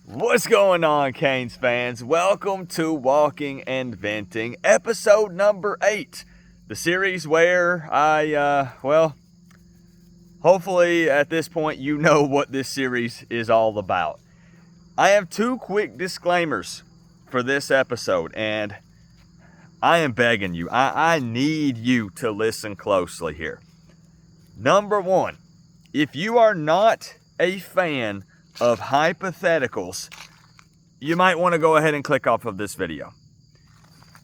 What's going on, Canes fans? Welcome to Walking and Venting, episode number 8. The series where hopefully at this point you know what this series is all about. I have 2 quick disclaimers for this episode, and I am begging you, I need you to listen closely here. Number 1, if you are not a fan of hypotheticals, you might want to go ahead and click off of this video.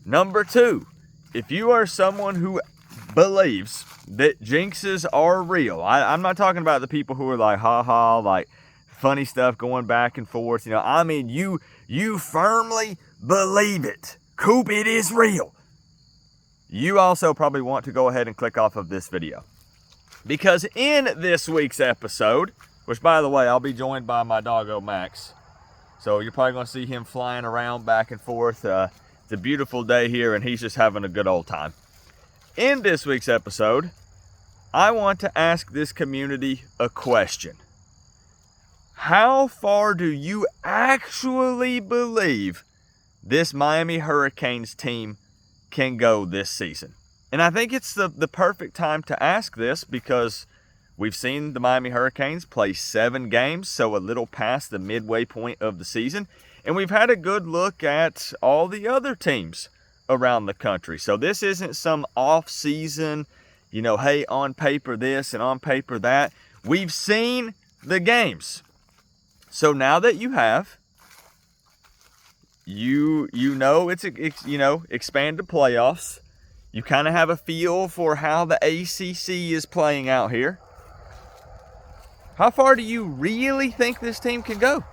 Number 2, if you are someone who believes that jinxes are real, I'm not talking about the people who are like, like funny stuff going back and forth. I mean, you firmly believe it. Coop, it is real. You also probably want to go ahead and click off of this video. Because in this week's episode, which, by the way, I'll be joined by my doggo, Max. So you're probably going to see him flying around back and forth. It's a beautiful day here, and he's just having a good old time. In this week's episode, I want to ask this community a question. How far do you actually believe this Miami Hurricanes team can go this season? And I think it's the perfect time to ask this because we've seen the Miami Hurricanes play 7 games, so a little past the midway point of the season. And we've had a good look at all the other teams around the country. So this isn't some off-season, hey, on paper this and on paper that. We've seen the games. So now that you have, it's expanded playoffs. You kind of have a feel for how the ACC is playing out here. How far do you really think this team can go?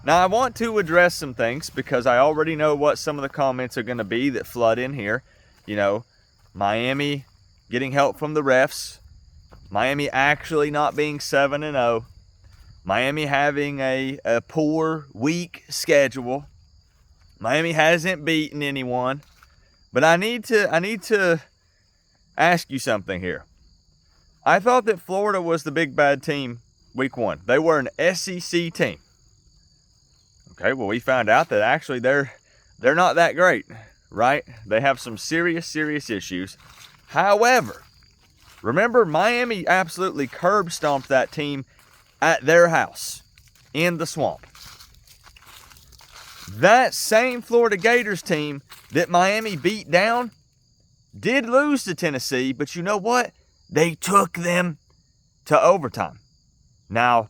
Now, I want to address some things because I already know what some of the comments are going to be that flood in here. Miami getting help from the refs. Miami actually not being 7-0. Miami having a poor, weak schedule. Miami hasn't beaten anyone. But I need to ask you something here. I thought that Florida was the big bad team week 1. They were an SEC team. Okay, well, we found out that actually they're not that great, right? They have some serious issues. However, remember, Miami absolutely curb stomped that team at their house in the swamp. That same Florida Gators team that Miami beat down did lose to Tennessee, but you know what? They took them to overtime. Now,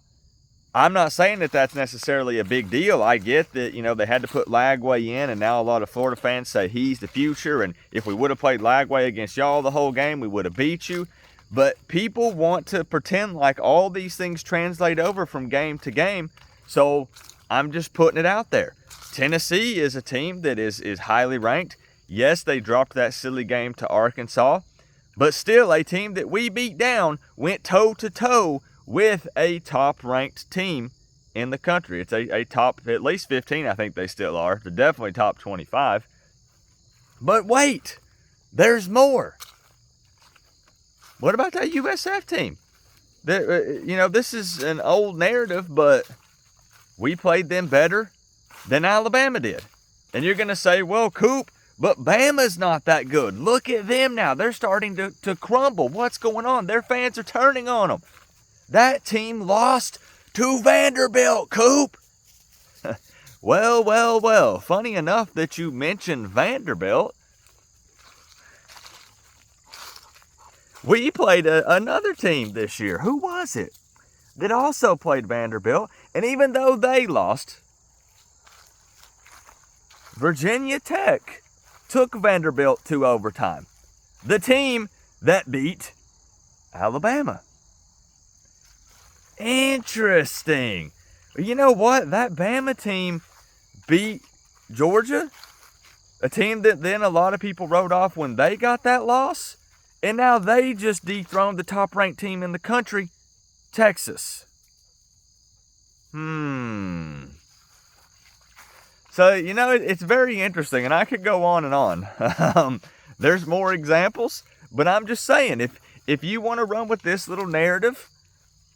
I'm not saying that that's necessarily a big deal. I get that, they had to put Lagway in, and now a lot of Florida fans say he's the future, and if we would have played Lagway against y'all the whole game, we would have beat you. But people want to pretend like all these things translate over from game to game, so I'm just putting it out there. Tennessee is a team that is highly ranked. Yes, they dropped that silly game to Arkansas, but still a team that we beat down went toe-to-toe with a top-ranked team in the country. It's a top, at least 15, I think they still are. They're definitely top 25. But wait, there's more. What about that USF team? This is an old narrative, but we played them better than Alabama did. And you're going to say, well, Coop, but Bama's not that good. Look at them now. They're starting to crumble. What's going on? Their fans are turning on them. That team lost to Vanderbilt, Coop. Well. Funny enough that you mentioned Vanderbilt. We played another team this year. Who was it? That also played Vanderbilt. And even though they lost, Virginia Tech took Vanderbilt to overtime. The team that beat Alabama. Interesting. You know what? That Bama team beat Georgia, a team that then a lot of people wrote off when they got that loss, and now they just dethroned the top-ranked team in the country, Texas. So, it's very interesting, and I could go on and on. There's more examples, but I'm just saying, if you want to run with this little narrative,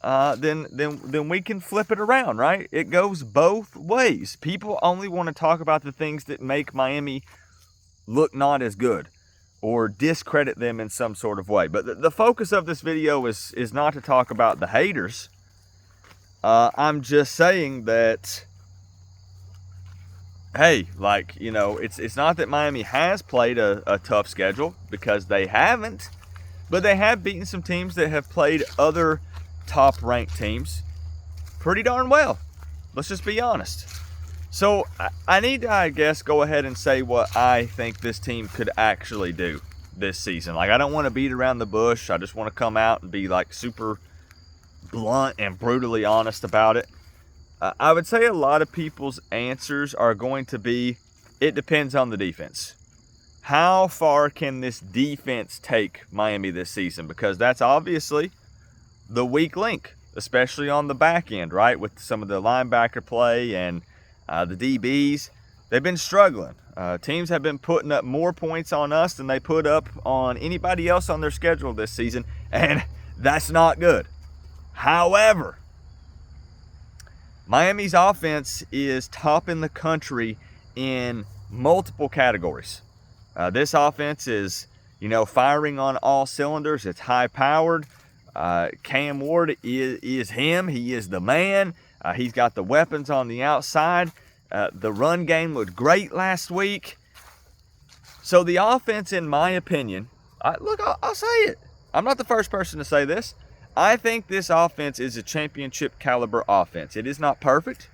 then we can flip it around, right? It goes both ways. People only want to talk about the things that make Miami look not as good or discredit them in some sort of way. But the focus of this video is not to talk about the haters. I'm just saying that, hey, like, you know, it's not that Miami has played a tough schedule, because they haven't, but they have beaten some teams that have played other top-ranked teams pretty darn well. Let's just be honest. So I need to, I guess, go ahead and say what I think this team could actually do this season. Like, I don't want to beat around the bush. I just want to come out and be like super blunt and brutally honest about it. I would say a lot of people's answers are going to be, it depends on the defense. How far can this defense take Miami this season? Because that's obviously the weak link, especially on the back end, right? With some of the linebacker play and the DBs. They've been struggling. Teams have been putting up more points on us than they put up on anybody else on their schedule this season, and that's not good. However, Miami's offense is top in the country in multiple categories. This offense is, you know, firing on all cylinders. It's high-powered. Cam Ward is him. He is the man. He's got the weapons on the outside. The run game looked great last week. So the offense, in my opinion, I'll say it. I'm not the first person to say this. I think this offense is a championship caliber offense. It is not perfect,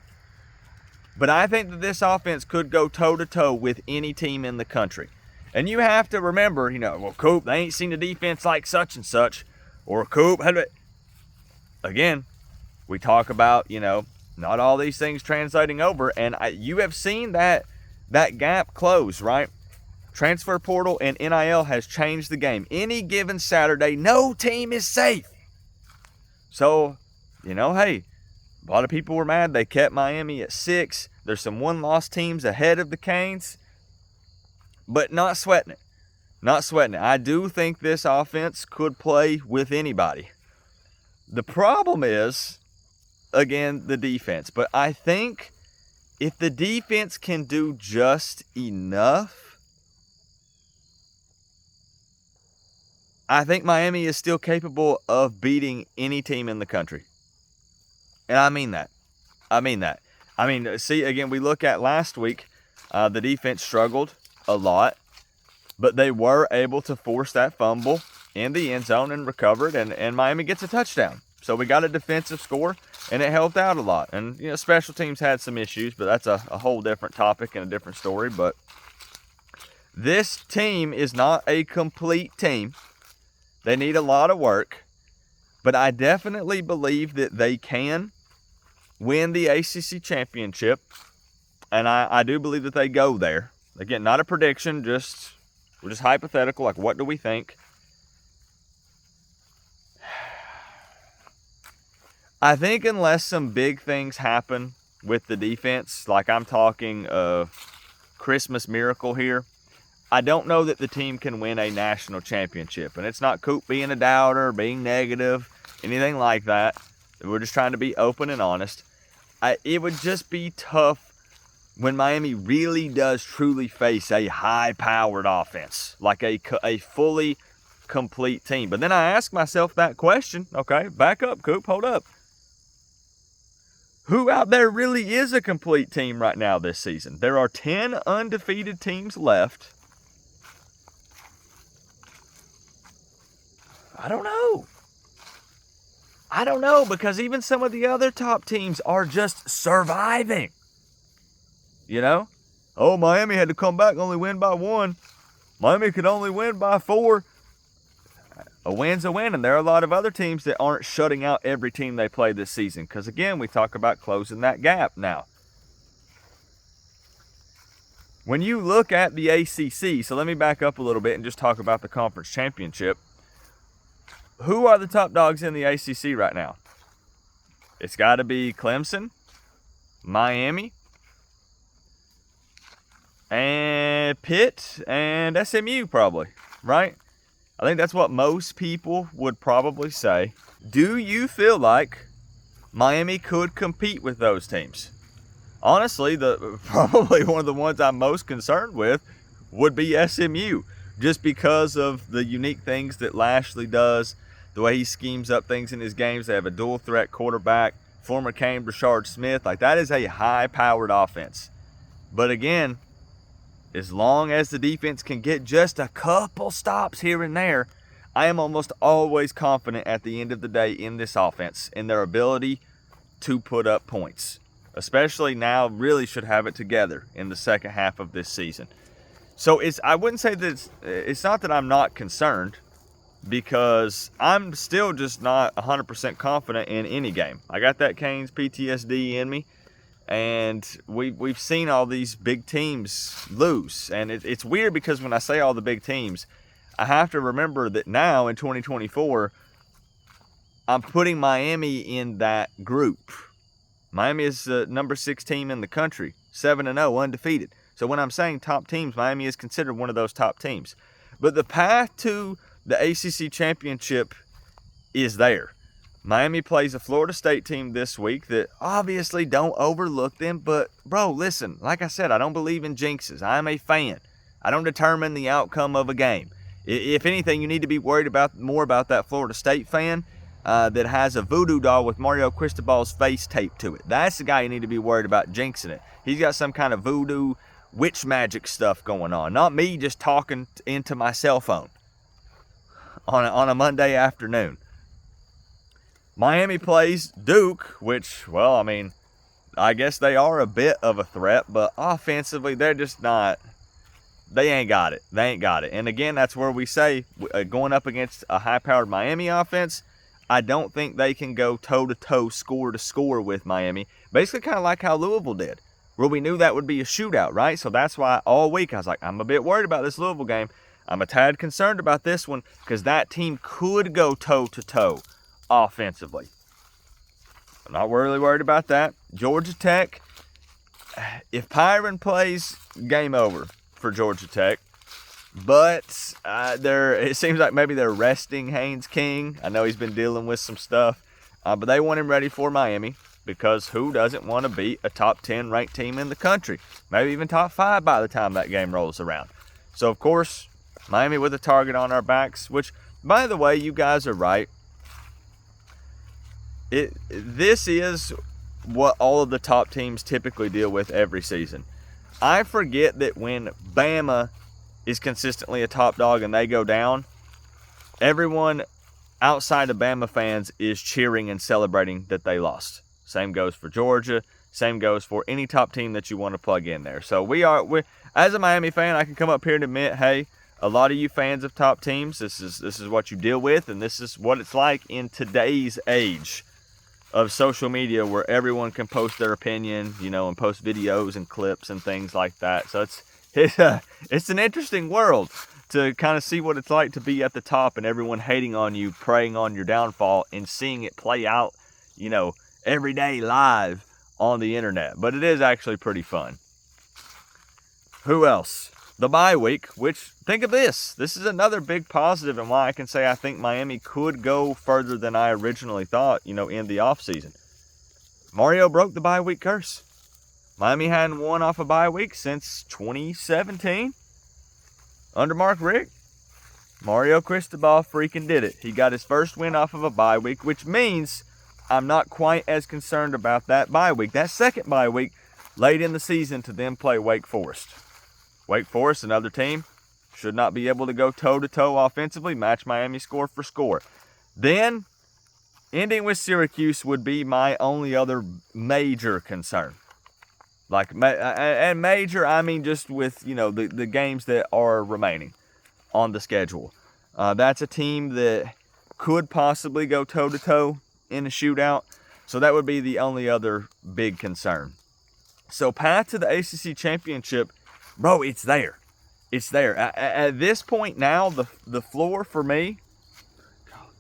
but I think that this offense could go toe-to-toe with any team in the country. And you have to remember, you know, well, Coop, they ain't seen a defense like such and such. Or Coop, again, we talk about, you know, not all these things translating over. And you have seen that gap close, right? Transfer portal and NIL has changed the game. Any given Saturday, no team is safe. So, you know, hey, a lot of people were mad they kept Miami at 6. There's some one-loss teams ahead of the Canes, but not sweating it. Not sweating it. I do think this offense could play with anybody. The problem is, again, the defense. But I think if the defense can do just enough, I think Miami is still capable of beating any team in the country. And I mean that. I mean, see, again, we look at last week, the defense struggled a lot, but they were able to force that fumble in the end zone and recover it, and Miami gets a touchdown. So we got a defensive score, and it helped out a lot. And, you know, special teams had some issues, but that's a whole different topic and a different story. But this team is not a complete team. They need a lot of work, but I definitely believe that they can win the ACC championship, and I do believe that they go there. Again, not a prediction, we're just hypothetical, like what do we think? I think unless some big things happen with the defense, like I'm talking a Christmas miracle here, I don't know that the team can win a national championship. And it's not Coop being a doubter, being negative, anything like that. We're just trying to be open and honest. It would just be tough when Miami really does truly face a high-powered offense, like a fully complete team. But then I ask myself that question, okay, back up, Coop, hold up. Who out there really is a complete team right now this season? There are 10 undefeated teams left. I don't know, because even some of the other top teams are just surviving. You know? Oh, Miami had to come back and only win by 1. Miami could only win by 4. A win's a win, and there are a lot of other teams that aren't shutting out every team they play this season. Because, again, we talk about closing that gap now. When you look at the ACC, so let me back up a little bit and just talk about the conference championship. Who are the top dogs in the ACC right now? It's got to be Clemson, Miami, and Pitt, and SMU probably, right? I think that's what most people would probably say. Do you feel like Miami could compete with those teams. Honestly, probably one of the ones I'm most concerned with would be SMU, just because of the unique things that Lashley does, the way he schemes up things in his games. They have a dual threat quarterback, former Kane Rashard Smith. Like, that is a high-powered offense. But again, as long as the defense can get just a couple stops here and there, I am almost always confident at the end of the day in this offense, in their ability to put up points. Especially now, really should have it together in the second half of this season. So I wouldn't say that it's not that I'm not concerned, because I'm still just not 100% confident in any game. I got that Canes PTSD in me, and we've seen all these big teams lose. And it's weird, because when I say all the big teams, I have to remember that now in 2024, I'm putting Miami in that group. Miami is the number 6 team in the country, 7-0, undefeated. So when I'm saying top teams, Miami is considered one of those top teams. But the path to the ACC championship is there. Miami plays a Florida State team this week that obviously don't overlook them. But, bro, listen, like I said, I don't believe in jinxes. I'm a fan. I don't determine the outcome of a game. If anything, you need to be worried more about that Florida State fan that has a voodoo doll with Mario Cristobal's face taped to it. That's the guy you need to be worried about jinxing it. He's got some kind of voodoo witch magic stuff going on. Not me just talking into my cell phone on a Monday afternoon. Miami plays Duke, which, well, I mean, I guess they are a bit of a threat, but offensively, they're just not. They ain't got it. They ain't got it. And again, that's where we say, going up against a high-powered Miami offense, I don't think they can go toe-to-toe, score-to-score with Miami. Basically kind of like how Louisville did, where we knew that would be a shootout, right? So that's why all week I was like, I'm a bit worried about this Louisville game. I'm a tad concerned about this one, because that team could go toe-to-toe offensively. I'm not really worried about that. Georgia Tech, if Pyron plays, game over for Georgia Tech. But it seems like maybe they're resting Haynes King. I know he's been dealing with some stuff. But they want him ready for Miami, because who doesn't want to beat a top 10 ranked team in the country? Maybe even top 5 by the time that game rolls around. So, of course, Miami with a target on our backs, which, by the way, you guys are right. This is what all of the top teams typically deal with every season. I forget that when Bama is consistently a top dog and they go down, everyone outside of Bama fans is cheering and celebrating that they lost. Same goes for Georgia. Same goes for any top team that you want to plug in there. So we as a Miami fan, I can come up here and admit, hey, a lot of you fans of top teams, this is what you deal with, and this is what it's like in today's age of social media, where everyone can post their opinion, and post videos and clips and things like that. So it's an interesting world to kind of see what it's like to be at the top and everyone hating on you, preying on your downfall, and seeing it play out, every day live on the internet. But it is actually pretty fun. Who else? The bye week, which, think of this. This is another big positive, and why I can say I think Miami could go further than I originally thought, in the offseason. Mario broke the bye week curse. Miami hadn't won off a bye week since 2017 under Mark Richt. Mario Cristobal freaking did it. He got his first win off of a bye week, which means I'm not quite as concerned about that bye week. That second bye week, late in the season, to then play Wake Forest. Wake Forest, another team, should not be able to go toe-to-toe offensively, match Miami score for score. Then, ending with Syracuse would be my only other major concern. And major, I mean just with, the games that are remaining on the schedule. That's a team that could possibly go toe-to-toe in a shootout. So that would be the only other big concern. So path to the ACC championship, bro, it's there. It's there. At this point now, the floor for me,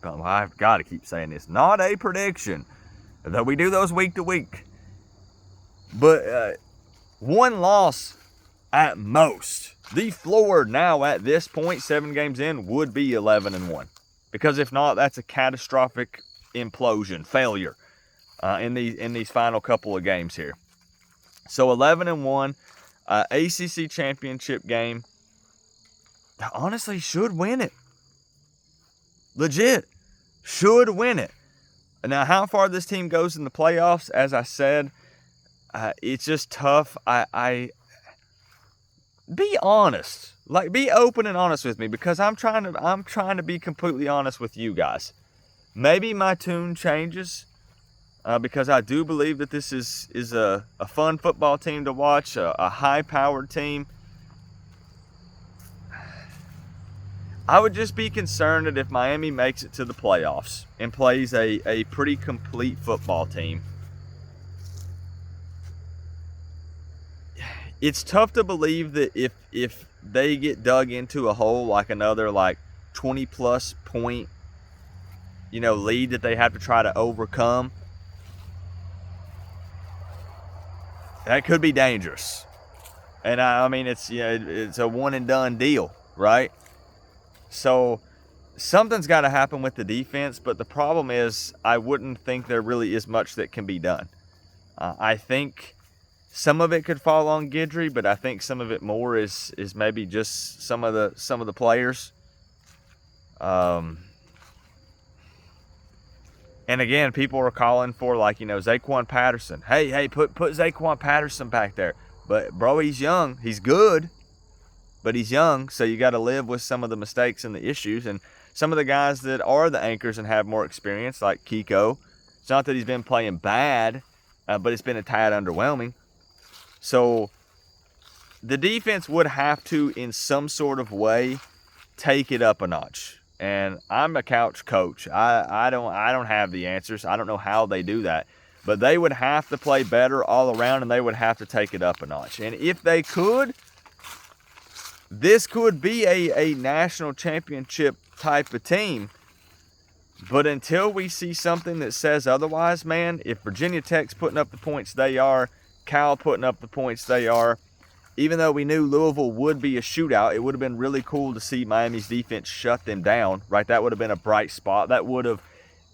I've got to keep saying this, not a prediction, though we do those week to week. But one loss at most. The floor now at this point, 7 games in, would be 11-1. Because if not, that's a catastrophic implosion, failure in these final couple of games here. So 11-1, ACC championship game. Honestly, should win it. Legit, should win it. Now, how far this team goes in the playoffs, as I said, it's just tough. I be honest, like be open and honest with me, because I'm trying to be completely honest with you guys. Maybe my tune changes, because I do believe that this is a fun football team to watch, a high-powered team. I would just be concerned that if Miami makes it to the playoffs and plays a pretty complete football team, it's tough to believe that if they get dug into a hole like another 20-plus point, lead that they have to try to overcome, that could be dangerous. And I mean, it's a one and done deal, right? So something's got to happen with the defense, but the problem is I wouldn't think there really is much that can be done. I think some of it could fall on Guidry, but I think some of it more is maybe just some of the players. And again, people are calling for Zaquan Patterson. Hey, put Zaquan Patterson back there. But bro, he's young. He's good, but he's young, so you got to live with some of the mistakes and the issues. And some of the guys that are the anchors and have more experience, like Kiko, it's not that he's been playing bad, but it's been a tad underwhelming. So the defense would have to, in some sort of way, take it up a notch. And I'm a couch coach. I don't have the answers. I don't know how they do that. But they would have to play better all around, and they would have to take it up a notch. And if they could, this could be a national championship type of team. But until we see something that says otherwise, man, if Virginia Tech's putting up the points they are, Cal putting up the points they are, even though we knew Louisville would be a shootout, it would have been really cool to see Miami's defense shut them down, right? That would have been a bright spot. That would have,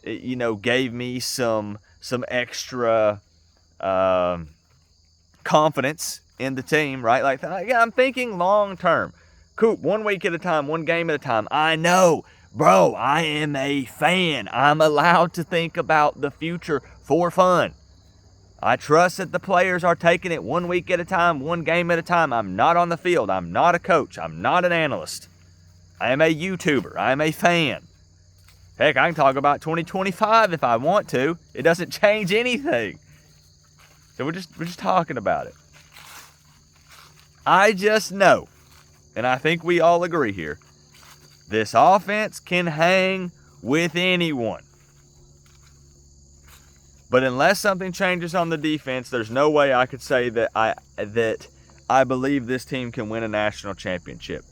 gave me some extra confidence in the team, right? I'm thinking long term. Coop, 1 week at a time, 1 game at a time. I know, bro, I am a fan. I'm allowed to think about the future for fun. I trust that the players are taking it 1 week at a time, 1 game at a time. I'm not on the field. I'm not a coach. I'm not an analyst. I am a YouTuber. I am a fan. Heck, I can talk about 2025 if I want to. It doesn't change anything. So we're just talking about it. I just know, and I think we all agree here, this offense can hang with anyone. But unless something changes on the defense, there's no way I could say that I believe this team can win a national championship.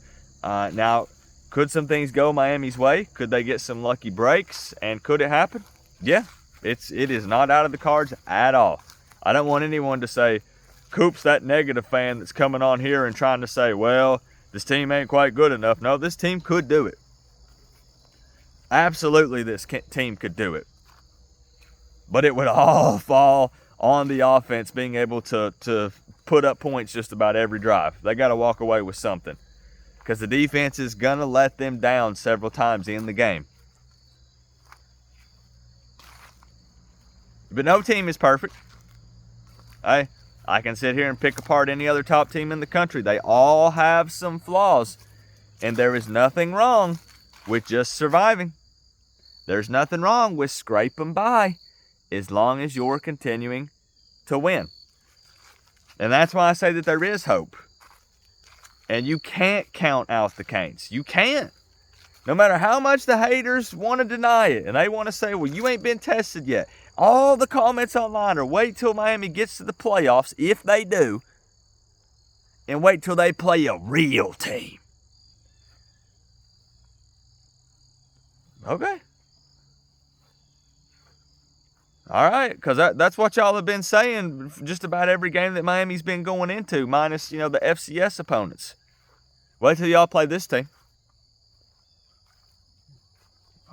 Now, could some things go Miami's way? Could they get some lucky breaks? And could it happen? Yeah, it is not out of the cards at all. I don't want anyone to say, Coop's that negative fan that's coming on here and trying to say, well, this team ain't quite good enough. No, this team could do it. Absolutely, this team could do it. But it would all fall on the offense being able to put up points just about every drive. They got to walk away with something, because the defense is going to let them down several times in the game. But no team is perfect. I can sit here and pick apart any other top team in the country. They all have some flaws, and there is nothing wrong with just surviving. There's nothing wrong with scraping by, as long as you're continuing to win. And that's why I say that there is hope. And you can't count out the Canes. You can't. No matter how much the haters want to deny it, and they want to say, well, you ain't been tested yet. All the comments online are wait till Miami gets to the playoffs, if they do, and wait till they play a real team. Okay. All right, because that's what y'all have been saying just about every game that Miami's been going into, minus, the FCS opponents. Wait till y'all play this team.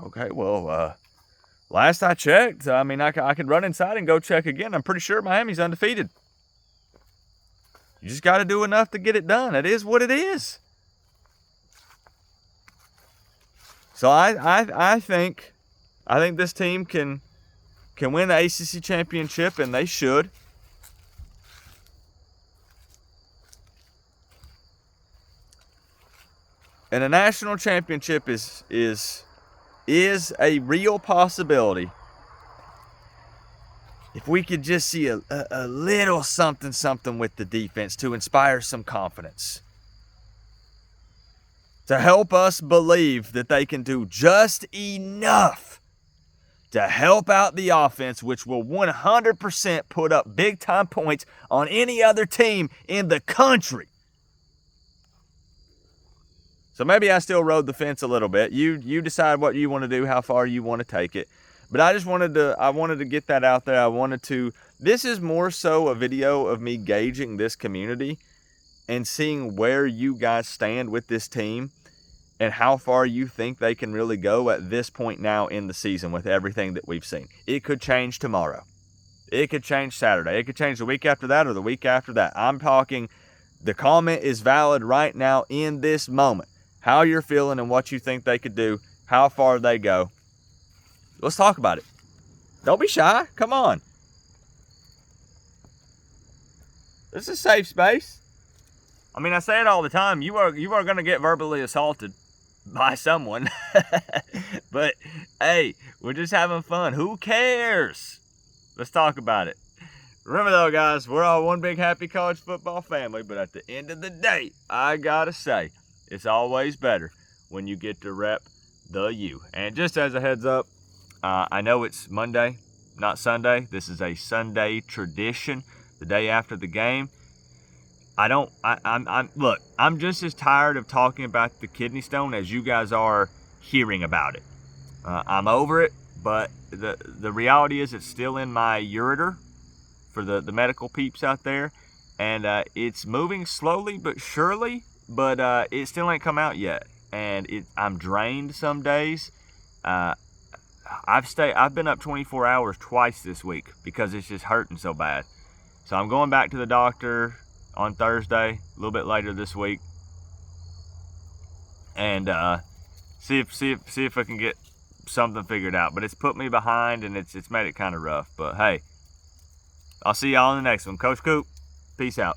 Okay, well, last I checked, I mean, I could run inside and go check again. I'm pretty sure Miami's undefeated. You just got to do enough to get it done. It is what it is. So I think this team can win the ACC championship, and they should. And a national championship is a real possibility if we could just see a little something with the defense to inspire some confidence, to help us believe that they can do just enough to help out the offense, which will 100% put up big-time points on any other team in the country. So maybe I still rode the fence a little bit. You decide what you want to do, how far you want to take it. But I wanted to get that out there. This is more so a video of me gauging this community and seeing where you guys stand with this team and how far you think they can really go at this point now in the season with everything that we've seen. It could change tomorrow. It could change Saturday. It could change the week after that or the week after that. I'm talking, the comment is valid right now in this moment. How you're feeling and what you think they could do, how far they go. Let's talk about it. Don't be shy. Come on. This is a safe space. I mean, I say it all the time. You are going to get verbally assaulted by someone. But, hey, we're just having fun. Who cares? Let's talk about it. Remember, though, guys, we're all one big happy college football family. But at the end of the day, I got to say, it's always better when you get to rep the U. And just as a heads up, I know it's Monday, not Sunday. This is a Sunday tradition, the day after the game. Look, I'm just as tired of talking about the kidney stone as you guys are hearing about it. I'm over it, but the reality is it's still in my ureter for the medical peeps out there. And it's moving slowly but surely, but it still ain't come out yet. And I'm drained some days. I've been up 24 hours twice this week because it's just hurting so bad. So I'm going back to the doctor on Thursday, a little bit later this week, and see if I can get something figured out. But it's put me behind, and it's made it kind of rough. But hey, I'll see y'all in the next one. Coach Coop, peace out.